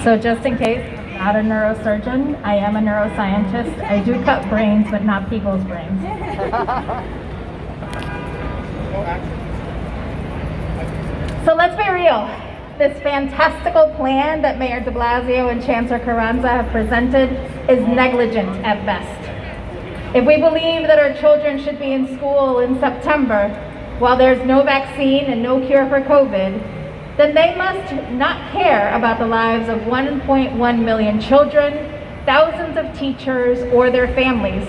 So just in case, I'm not a neurosurgeon, I am a neuroscientist. I do cut brains, but not people's brains. So let's be real. This fantastical plan that Mayor Deblasio and Chancellor Carranza have presented is negligent at best. If we believe that our children should be in school in September, while there's no vaccine and no cure for COVID, then they must not care about the lives of 1.1 million children, thousands of teachers, or their families.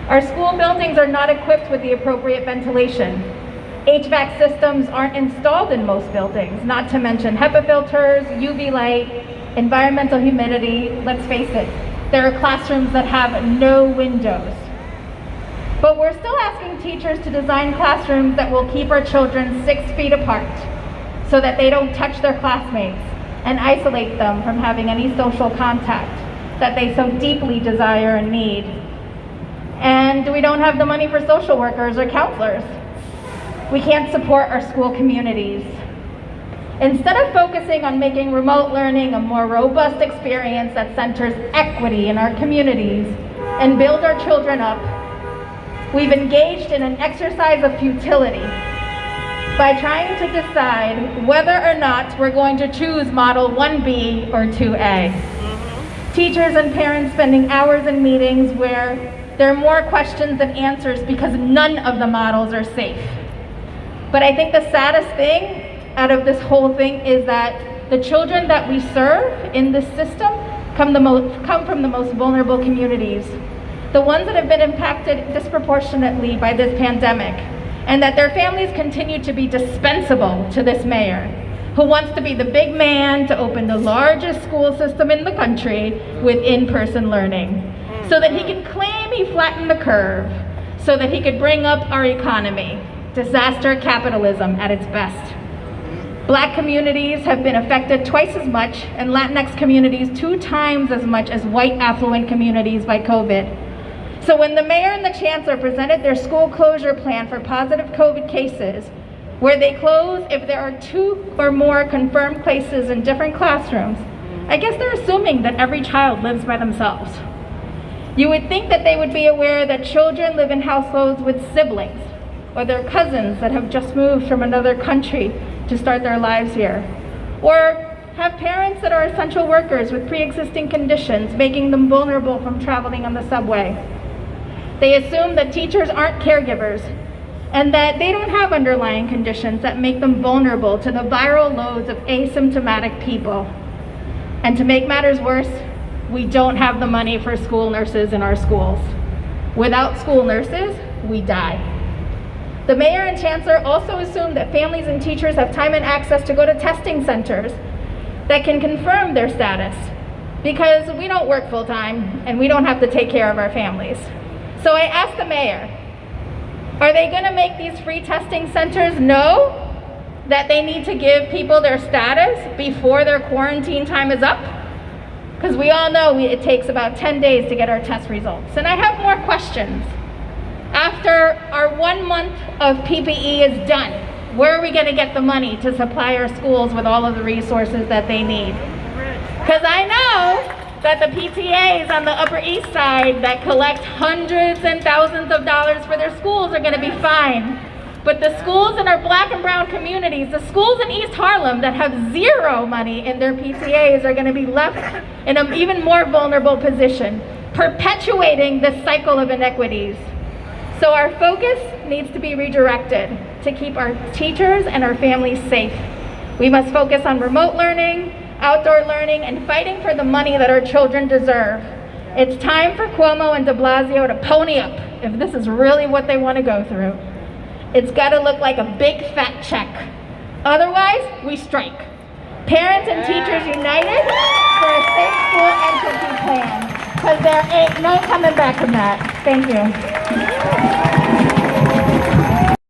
Our school buildings are not equipped with the appropriate ventilation. HVAC systems aren't installed in most buildings, not to mention HEPA filters, UV light, environmental humidity. Let's face it, there are classrooms that have no windows. But we're still asking teachers to design classrooms that will keep our children 6 feet apart so that they don't touch their classmates and isolate them from having any social contact that they so deeply desire and need. And we don't have the money for social workers or counselors. We can't support our school communities. Instead of focusing on making remote learning a more robust experience that centers equity in our communities and build our children up, we've engaged in an exercise of futility by trying to decide whether or not we're going to choose Model 1B or 2A. Teachers and parents spending hours in meetings where there are more questions than answers because none of the models are safe. But I think the saddest thing out of this whole thing is that the children that we serve in this system come from the most vulnerable communities, the ones that have been impacted disproportionately by this pandemic, and that their families continue to be dispensable to this mayor, who wants to be the big man to open the largest school system in the country with in-person learning, so that he can claim he flattened the curve, so that he could bring up our economy. Disaster capitalism at its best. Black communities have been affected twice as much, and Latinx communities 2 times as much as white affluent communities by COVID. So when the mayor and the chancellor presented their school closure plan for positive COVID cases, where they close if there are 2 or more confirmed cases in different classrooms, I guess they're assuming that every child lives by themselves. You would think that they would be aware that children live in households with siblings, or their cousins that have just moved from another country to start their lives here, or have parents that are essential workers with pre-existing conditions, making them vulnerable from traveling on the subway. They assume that teachers aren't caregivers and that they don't have underlying conditions that make them vulnerable to the viral loads of asymptomatic people. And to make matters worse, we don't have the money for school nurses in our schools. Without school nurses, we die. The mayor and chancellor also assume that families and teachers have time and access to go to testing centers that can confirm their status, because we don't work full-time and we don't have to take care of our families. So I asked the mayor, are they going to make these free testing centers know that they need to give people their status before their quarantine time is up? Because we all know it takes about 10 days to get our test results. And I have more questions. After our 1 month of PPE is done, where are we going to get the money to supply our schools with all of the resources that they need? Because I know that the PTAs on the Upper East Side that collect hundreds and thousands of dollars for their schools are going to be fine. But the schools in our black and brown communities, the schools in East Harlem that have 0 money in their PTAs are going to be left in an even more vulnerable position, perpetuating this cycle of inequities. So our focus needs to be redirected to keep our teachers and our families safe. We must focus on remote learning, outdoor learning, and fighting for the money that our children deserve. It's time for Cuomo and Deblasio to pony up if this is really what they want to go through. It's got to look like a big fat check. Otherwise, we strike. Parents and teachers united for a safe school entity plan, because there ain't no coming back from that. Thank you.